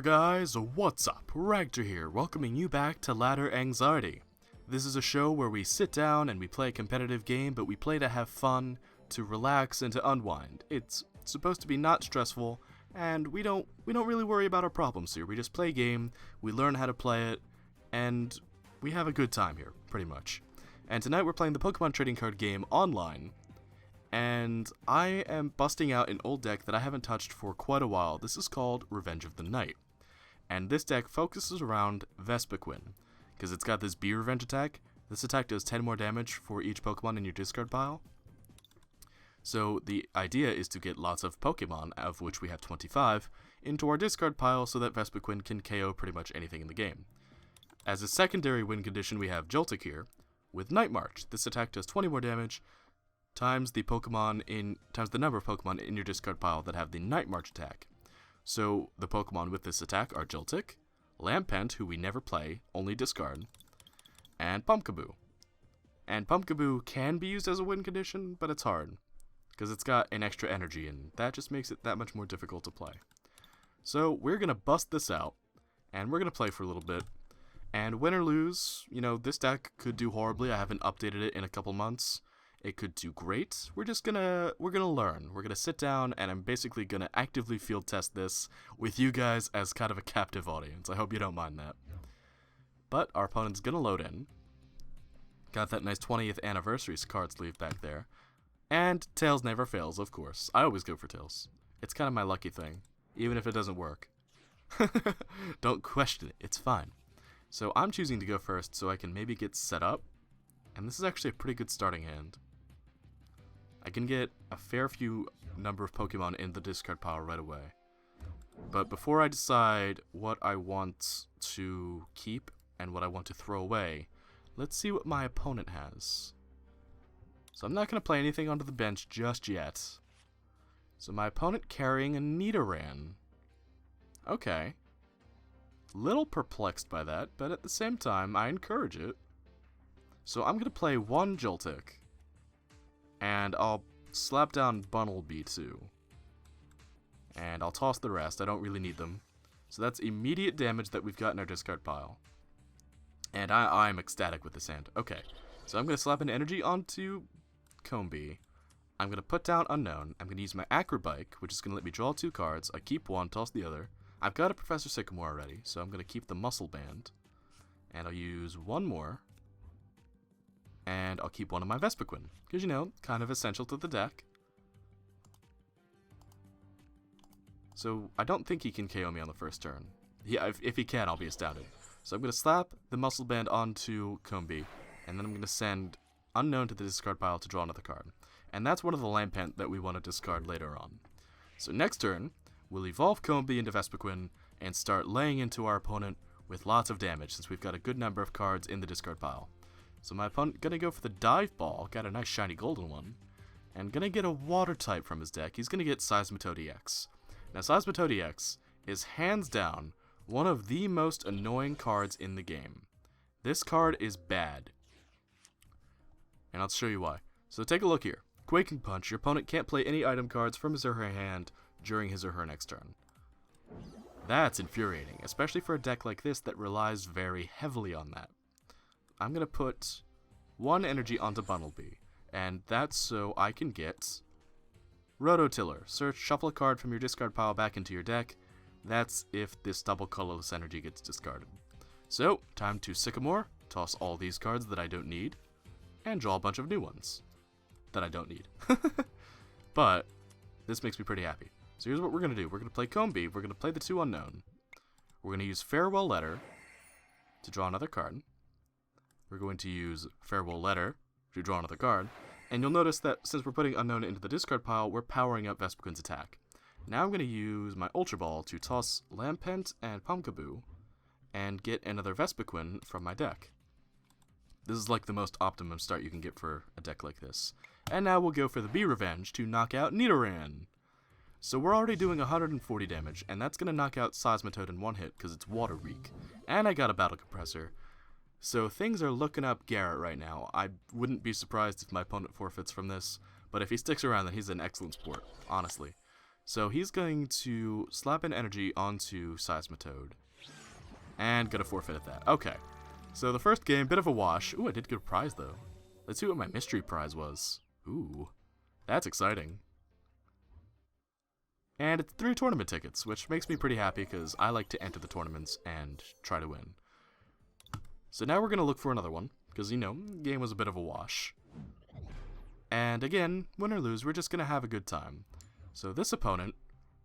there guys, what's up? Ragtter here, welcoming you back to Ladder Anxiety. This is a show where we sit down and we play a competitive game, but we play to have fun, to relax, and to unwind. It's supposed to be not stressful, and we don't really worry about our problems here. We just play a game, we learn how to play it, and we have a good time here, pretty much. And tonight we're playing the Pokemon trading card game online. And I am busting out an old deck that I haven't touched for quite a while. This is called Revenge of the Night. And this deck focuses around Vespiquen, because it's got this Bee Revenge attack. This attack does 10 more damage for each Pokemon in your discard pile. So the idea is to get lots of Pokemon, of which we have 25, into our discard pile so that Vespiquen can KO pretty much anything in the game. As a secondary win condition, we have Joltik here, with Night March. This attack does 20 more damage, times the number of Pokemon in your discard pile that have the Night March attack. So the Pokemon with this attack are Joltik, Lampent, who we never play, only discard, and Pumpkaboo. And Pumpkaboo can be used as a win condition, but it's hard, because it's got an extra energy, and that just makes it that much more difficult to play. So we're going to bust this out, and we're going to play for a little bit. And win or lose, this deck could do horribly. I haven't updated it in a couple months. It could do great. We're gonna learn. We're gonna sit down, and I'm basically gonna actively field test this with you guys as kind of a captive audience. I hope you don't mind that. But our opponent's gonna load in. Got that nice 20th anniversary card sleeve back there. And Tails never fails, of course. I always go for Tails. It's kind of my lucky thing, even if it doesn't work. Don't question it, it's fine. So I'm choosing to go first so I can maybe get set up. And this is actually a pretty good starting hand. I can get a fair few number of Pokemon in the discard pile right away. But before I decide what I want to keep and what I want to throw away, let's see what my opponent has. So I'm not going to play anything onto the bench just yet. So my opponent carrying a Nidoran. Okay. Little perplexed by that, but at the same time, I encourage it. So I'm going to play one Joltik. And I'll slap down Bunnelby too. And I'll toss the rest. I don't really need them. So that's immediate damage that we've got in our discard pile. And I'm ecstatic with this hand. Okay, so I'm going to slap an energy onto Combee. I'm going to put down Unknown. I'm going to use my Acrobike, which is going to let me draw 2 cards. I keep one, toss the other. I've got a Professor Sycamore already, so I'm going to keep the Muscle Band. And I'll use one more. And I'll keep one of my Vespiquen, because, kind of essential to the deck. So, I don't think he can KO me on the first turn. Yeah, if he can, I'll be astounded. So I'm going to slap the Muscle Band onto Combee, and then I'm going to send Unknown to the discard pile to draw another card. And that's one of the Lampent that we want to discard later on. So next turn, we'll evolve Combee into Vespiquen, and start laying into our opponent with lots of damage, since we've got a good number of cards in the discard pile. So my opponent gonna go for the Dive Ball, got a nice shiny golden one, and gonna get a water type from his deck. He's gonna get Seismitoad EX. Now Seismitoad EX is hands down one of the most annoying cards in the game. This card is bad. And I'll show you why. So take a look here. Quaking Punch, your opponent can't play any item cards from his or her hand during his or her next turn. That's infuriating, especially for a deck like this that relies very heavily on that. I'm going to put 1 energy onto Bunnelby, and that's so I can get Rototiller. Search, shuffle a card from your discard pile back into your deck. That's if this double colorless energy gets discarded. So, time to Sycamore, toss all these cards that I don't need, and draw a bunch of new ones that I don't need. But, this makes me pretty happy. So here's what we're going to do. We're going to play Combee, we're going to play the 2 Unknown. We're going to use Farewell Letter to draw another card. We're going to use Farewell Letter to draw another card, and you'll notice that since we're putting Unknown into the discard pile, we're powering up Vespiquen's attack. Now I'm going to use my Ultra Ball to toss Lampent and Pumpkaboo, and get another Vespiquen from my deck. This is like the most optimum start you can get for a deck like this. And now we'll go for the Bee Revenge to knock out Nidoran. So we're already doing 140 damage, and that's going to knock out Seismitoad in 1 hit because it's water weak. And I got a Battle Compressor. So things are looking up Garrett right now. I wouldn't be surprised if my opponent forfeits from this, but if he sticks around, then he's an excellent sport, honestly. So he's going to slap an energy onto Seismitoad. And gonna forfeit at that. Okay. So the first game, bit of a wash. Ooh, I did get a prize though. Let's see what my mystery prize was. Ooh, that's exciting. And it's 3 tournament tickets, which makes me pretty happy because I like to enter the tournaments and try to win. So now we're going to look for another one, because, you know, the game was a bit of a wash. And again, win or lose, we're just going to have a good time. So this opponent,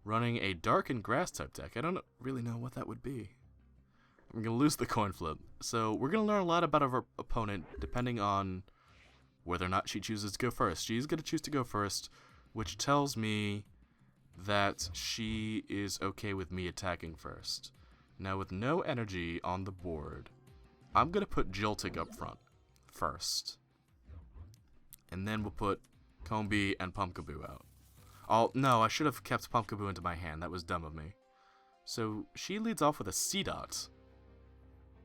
running a dark and grass type deck, I don't really know what that would be. I'm going to lose the coin flip. So we're going to learn a lot about our opponent depending on whether or not she chooses to go first. She's going to choose to go first, which tells me that she is okay with me attacking first. Now with no energy on the board, I'm going to put Joltik up front first. And then we'll put Combee and Pumpkaboo out. No, I should have kept Pumpkaboo into my hand. That was dumb of me. So she leads off with a C-Dot,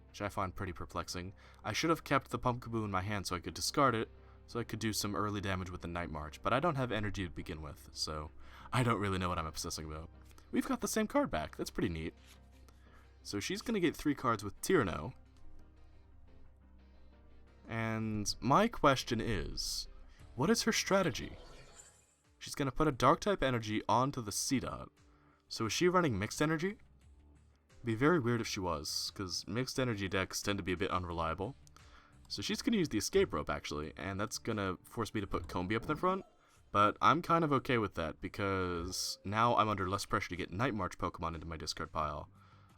which I find pretty perplexing. I should have kept the Pumpkaboo in my hand so I could discard it, so I could do some early damage with the Night March, but I don't have energy to begin with, so I don't really know what I'm obsessing about. We've got the same card back. That's pretty neat. So she's going to get 3 cards with Tyranno. And my question is, what is her strategy? She's going to put a Dark-type energy onto the C-Dot. So is she running mixed energy? It'd be very weird if she was, because mixed energy decks tend to be a bit unreliable. So she's going to use the Escape Rope, actually, and that's going to force me to put Combee up in the front. But I'm kind of okay with that, because now I'm under less pressure to get Night March Pokemon into my discard pile.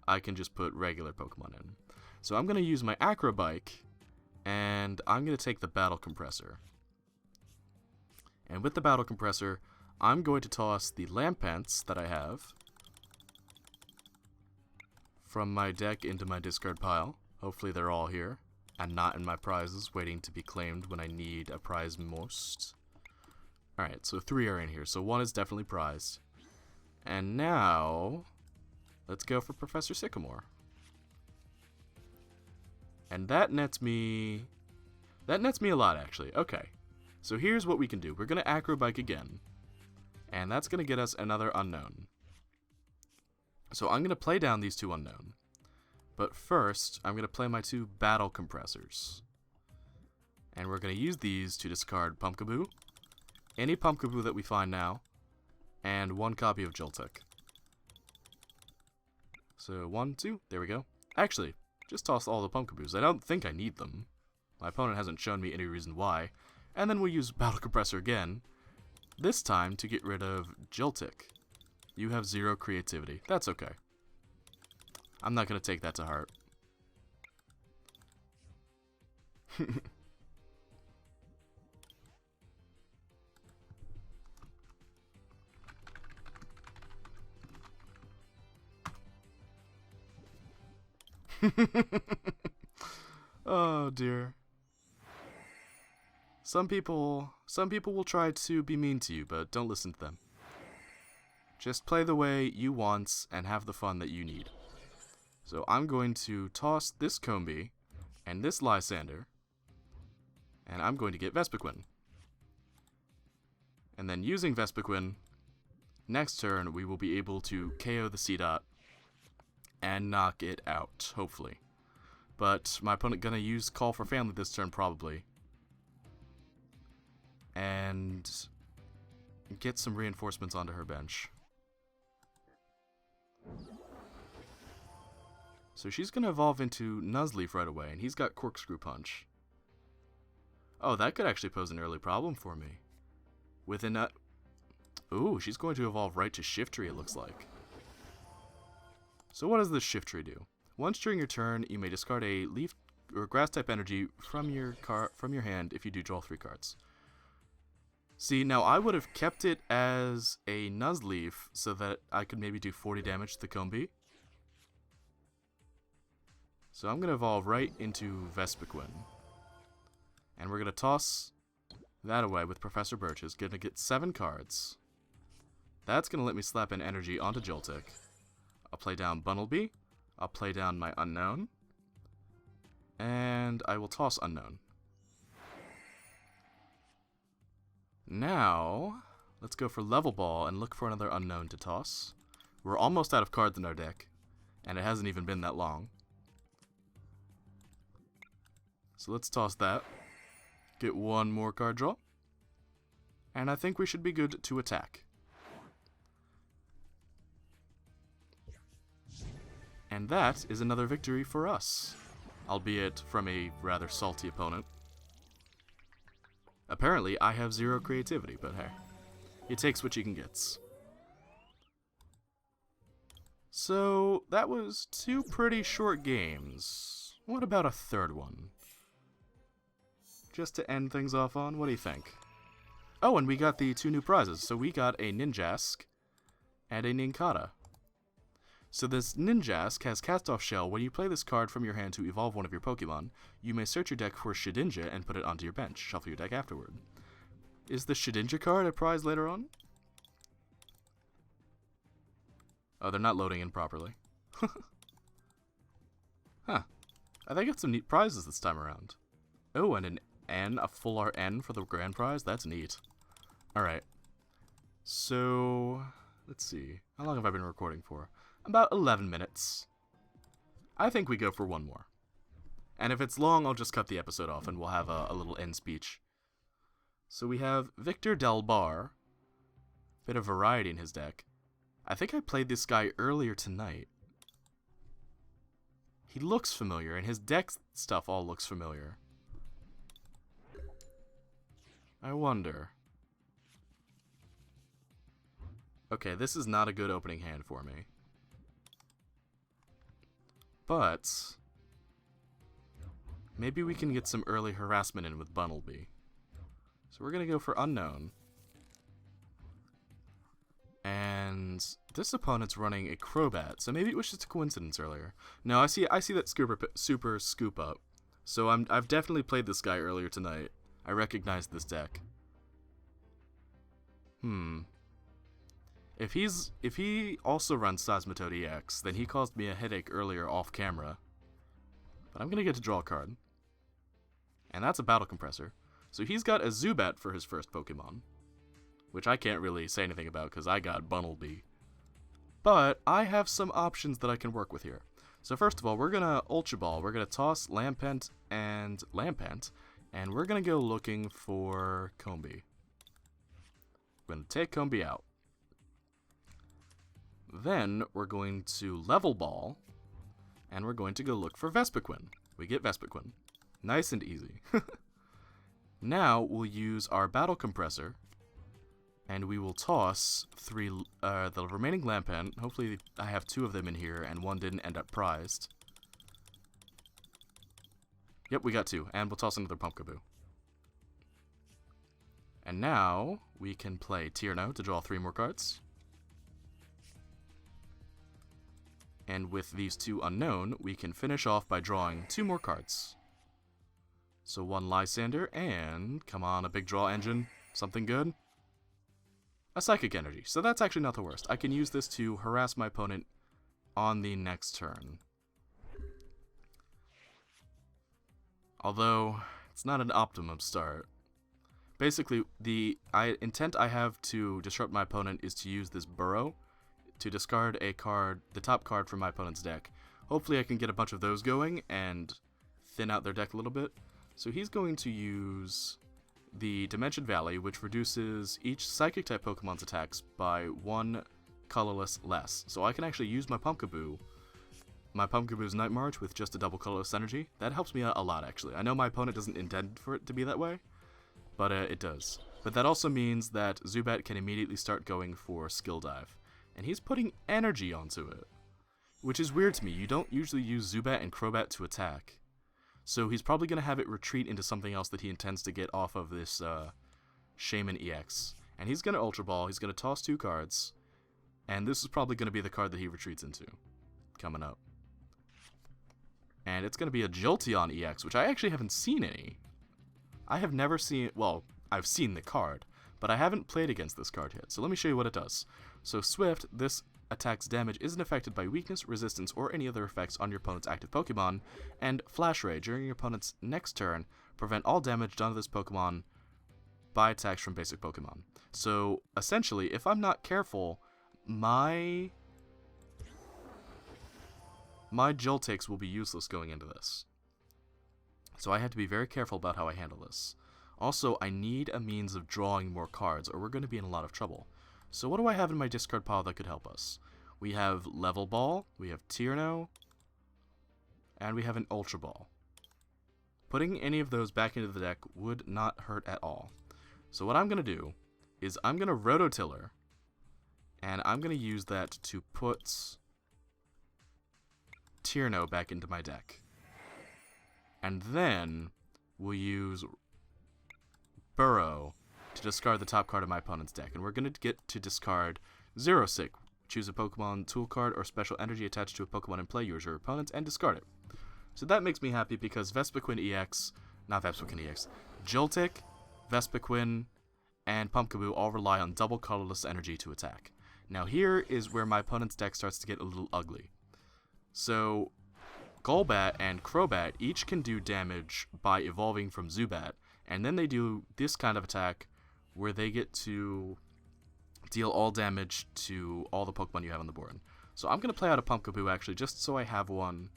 I can just put regular Pokemon in. So I'm going to use my Acro Bike, and I'm going to take the Battle Compressor. And with the Battle Compressor, I'm going to toss the Lampants that I have from my deck into my discard pile. Hopefully they're all here, and not in my prizes, waiting to be claimed when I need a prize most. Alright, so 3 are in here, so 1 is definitely prized. And now, let's go for Professor Sycamore. And that nets me a lot, actually. Okay, so here's what we can do. We're going to Acro Bike again, and that's going to get us another unknown. So I'm going to play down these 2 unknown. But first, I'm going to play my 2 Battle Compressors. And we're going to use these to discard Pumpkaboo, any Pumpkaboo that we find now, and 1 copy of Joltik. So 1, 2, there we go. Actually, just toss all the Pumpkaboos. I don't think I need them. My opponent hasn't shown me any reason why. And then we'll use Battle Compressor again, this time to get rid of Joltik. You have 0 creativity. That's okay. I'm not going to take that to heart. Oh dear. Some people will try to be mean to you, but don't listen to them. Just play the way you want and have the fun that you need. So I'm going to toss this Combee and this Lysander, and I'm going to get Vespiquen. And then using Vespiquen, next turn we will be able to KO the C-Dot and knock it out, hopefully. But my opponent gonna use Call for Family this turn probably, and get some reinforcements onto her bench. So she's gonna evolve into Nuzleaf right away, and he's got Corkscrew Punch. Oh, that could actually pose an early problem for me. Within a... Ooh, she's going to evolve right to Shiftry, it looks like. So what does this Shiftry do? Once during your turn, you may discard a leaf or grass type energy from your hand if you do draw 3 cards. See, now I would have kept it as a Nuzleaf so that I could maybe do 40 damage to the Combee. So I'm going to evolve right into Vespiquen. And we're going to toss that away with Professor Birch's. Going to get 7 cards. That's going to let me slap an energy onto Joltik. I'll play down Bunnelby. I'll play down my Unknown. And I will toss Unknown. Now, Let's go for Level Ball and look for another unknown to toss. We're almost out of cards in our deck, and it hasn't even been that long. So let's toss that. Get one more card draw. And I think we should be good to attack. And that is another victory for us, albeit from a rather salty opponent. Apparently, I have zero creativity, but hey, it takes what you can get. So, that was 2 pretty short games. What about a third one? Just to end things off on, what do you think? Oh, and we got the 2 new prizes. So we got a Ninjask and a Nincada. So this Ninjask has Cast-Off Shell. When you play this card from your hand to evolve one of your Pokemon, you may search your deck for Shedinja and put it onto your bench. Shuffle your deck afterward. Is the Shedinja card a prize later on? Oh, they're not loading in properly. Huh. I think I got some neat prizes this time around. Oh, and an N, a full art N for the grand prize? That's neat. Alright. So, let's see. How long have I been recording for? About 11 minutes. I think we go for one more. And if it's long, I'll just cut the episode off and we'll have a little end speech. So we have Victor Del Bar. Bit of variety in his deck. I think I played this guy earlier tonight. He looks familiar, and his deck stuff all looks familiar. I wonder. Okay, this is not a good opening hand for me. But maybe we can get some early harassment in with Bunnelby. So we're going to go for Unknown. And this opponent's running a Crobat, so maybe it was just a coincidence earlier. No, I see that super scoop up. So I've definitely played this guy earlier tonight. I recognize this deck. If he also runs Seismitoad EX, then he caused me a headache earlier off camera. But I'm gonna get to draw a card. And that's a Battle Compressor. So he's got a Zubat for his first Pokemon, which I can't really say anything about because I got Bunnelby. But I have some options that I can work with here. So first of all, we're gonna Ultra Ball. We're gonna toss Lampent and Lampent, and we're gonna go looking for Combee. We're gonna take Combee out. Then we're going to Level Ball, and we're going to go look for Vespiquen. We get Vespiquen. Nice and easy. Now we'll use our Battle Compressor, and we will toss the remaining Lampent. Hopefully I have 2 of them in here, and 1 didn't end up prized. Yep, we got 2, and we'll toss another Pumpkaboo. And now we can play Tierno to draw 3 more cards. And with these 2 unknown, we can finish off by drawing 2 more cards. So 1 Lysander, and come on, a big draw engine, something good. A Psychic Energy, so that's actually not the worst. I can use this to harass my opponent on the next turn. Although, it's not an optimum start. Basically, the intent I have to disrupt my opponent is to use this Burrow to discard a card, the top card from my opponent's deck. Hopefully I can get a bunch of those going and thin out their deck a little bit. So he's going to use the Dimension Valley, which reduces each Psychic-type Pokemon's attacks by 1 colorless less. So I can actually use my Pumpkaboo's Night March with just a double colorless energy. That helps me out a lot, actually. I know my opponent doesn't intend for it to be that way, but it does. But that also means that Zubat can immediately start going for Skill Dive. And he's putting energy onto it, which is weird to me. You don't usually use Zubat and Crobat to attack. So he's probably going to have it retreat into something else that he intends to get off of this Shaman EX. And he's going to Ultra Ball, he's going to toss 2 cards, and this is probably going to be the card that he retreats into, coming up. And it's going to be a Jolteon EX, which I actually haven't seen any. I have never seen, well, I've seen the card, but I haven't played against this card yet. So let me show you what it does. So Swift, this attack's damage isn't affected by weakness, resistance, or any other effects on your opponent's active Pokemon, and Flash Ray, during your opponent's next turn, prevent all damage done to this Pokemon buy attacks from basic Pokemon. So, essentially, if I'm not careful, my Joltex will be useless going into this. So I have to be very careful about how I handle this. Also, I need a means of drawing more cards, or we're going to be in a lot of trouble. So what do I have in my discard pile that could help us? We have Level Ball, we have Tierno, and we have an Ultra Ball. Putting any of those back into the deck would not hurt at all. So what I'm going to do is I'm going to Rototiller, and I'm going to use that to put Tierno back into my deck. And then we'll use Burrow to discard the top card of my opponent's deck. And we're going to get to discard Xerosic. Choose a Pokemon tool card or special energy attached to a Pokemon in play, yours or your opponent's, and discard it. So that makes me happy because Vespiquen EX, not Vespiquen EX, Joltik, Vespiquen, and Pumpkaboo all rely on double colorless energy to attack. Now here is where my opponent's deck starts to get a little ugly. So Golbat and Crobat each can do damage by evolving from Zubat, and then they do this kind of attack where they get to deal all damage to all the Pokemon you have on the board. So I'm going to play out a Pumpkaboo actually, just so I have one.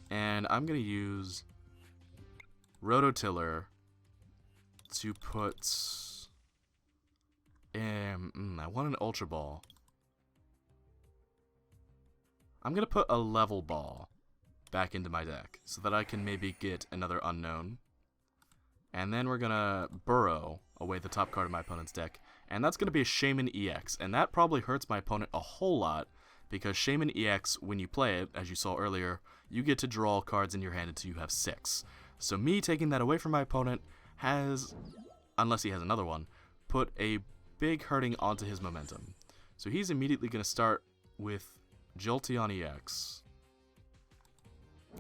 And I'm going to use Rototiller to put... I want an Ultra Ball. I'm going to put a Level Ball back into my deck so that I can maybe get another Unknown. And then we're going to Burrow away the top card of my opponent's deck. And that's going to be a Shaman EX. And that probably hurts my opponent a whole lot because Shaman EX, when you play it, as you saw earlier, you get to draw cards in your hand until you have 6. So me taking that away from my opponent has, unless he has another one, put a big hurting onto his momentum. So he's immediately going to start with Jolteon EX.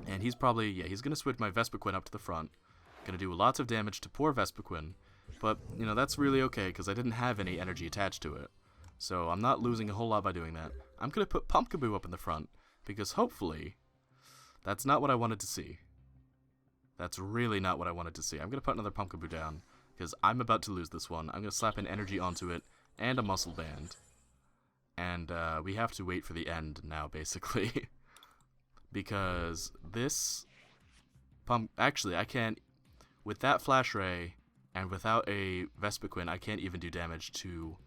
And he's probably, he's going to switch my Vespiquen up to the front. Going to do lots of damage to poor Vespiquen. But, you know, that's really okay because I didn't have any energy attached to it. So I'm not losing a whole lot by doing that. I'm going to put Pumpkaboo up in the front because hopefully that's not what I wanted to see. That's really not what I wanted to see. I'm going to put another Pumpkaboo down because I'm about to lose this one. I'm going to slap an energy onto it and a muscle band. And we have to wait for the end now, basically. Because this actually, I can't... With that Flash Ray and without a Vespiquen, I can't even do damage to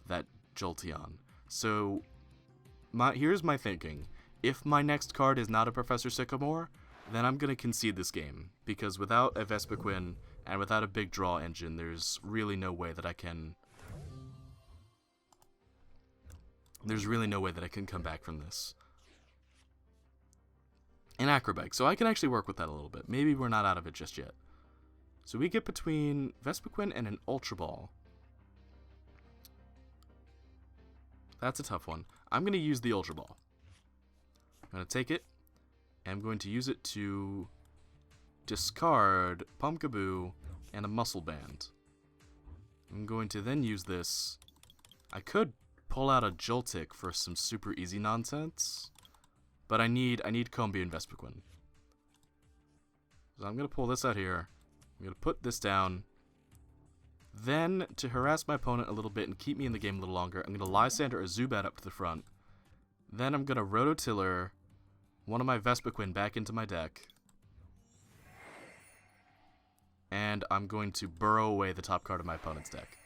that Jolteon. So here's my thinking. If my next card is not a Professor Sycamore, then I'm going to concede this game. Because without a Vespiquen and without a big draw engine, there's really no way that I can... There's really no way that I can come back from this. An Acrobat, so I can actually work with that a little bit. Maybe we're not out of it just yet. So we get between Vespiquen and an Ultra Ball. That's a tough one. I'm going to use the Ultra Ball. I'm going to take it, and I'm going to use it to discard Pumpkaboo and a Muscle Band. I'm going to then use this. I could pull out a Joltik for some super easy nonsense, but I need Combee and Vespiquen. So I'm going to pull this out here. I'm going to put this down. Then, to harass my opponent a little bit and keep me in the game a little longer, I'm going to Lysander a Zubat up to the front. Then I'm going to Rototiller one of my Vespiquen back into my deck. And I'm going to Burrow away the top card of my opponent's deck.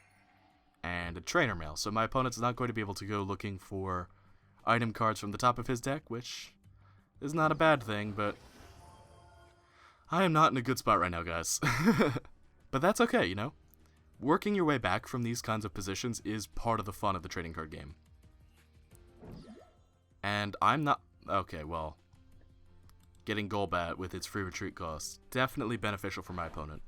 And a Trainer Mail. So my opponent's not going to be able to go looking for item cards from the top of his deck, which is not a bad thing, but I am not in a good spot right now, guys. But that's okay, you know? Working your way back from these kinds of positions is part of the fun of the trading card game. And I'm not... Okay, well... Getting Golbat with its free retreat cost, definitely beneficial for my opponent.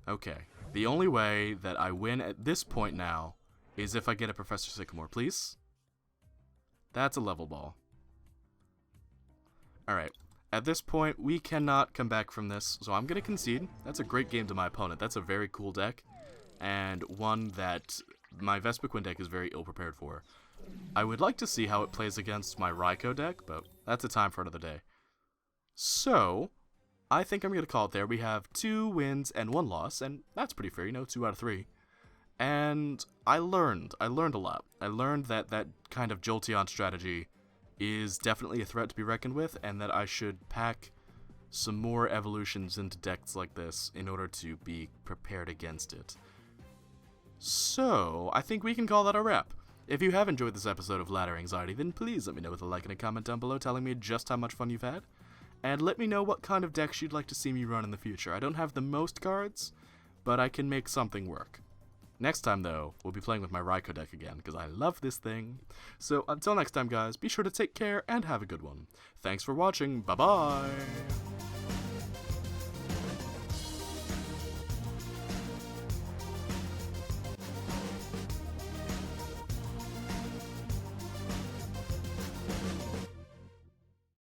Okay, the only way that I win at this point now is if I get a Professor Sycamore, please. That's a Level Ball. Alright, at this point, we cannot come back from this, so I'm going to concede. That's a great game to my opponent. That's a very cool deck, and one that my Vespiquen deck is very ill-prepared for. I would like to see how it plays against my Raikou deck, but that's a time for another day. So, I think I'm going to call it there. We have 2 wins and 1 loss, and that's pretty fair, 2 out of 3. And I learned a lot. I learned that that kind of Jolteon strategy is definitely a threat to be reckoned with, and that I should pack some more evolutions into decks like this in order to be prepared against it. So, I think we can call that a wrap. If you have enjoyed this episode of Ladder Anxiety, then please let me know with a like and a comment down below telling me just how much fun you've had. And let me know what kind of decks you'd like to see me run in the future. I don't have the most cards, but I can make something work. Next time, though, we'll be playing with my Raikou deck again, because I love this thing. So until next time, guys, be sure to take care and have a good one. Thanks for watching. Bye-bye!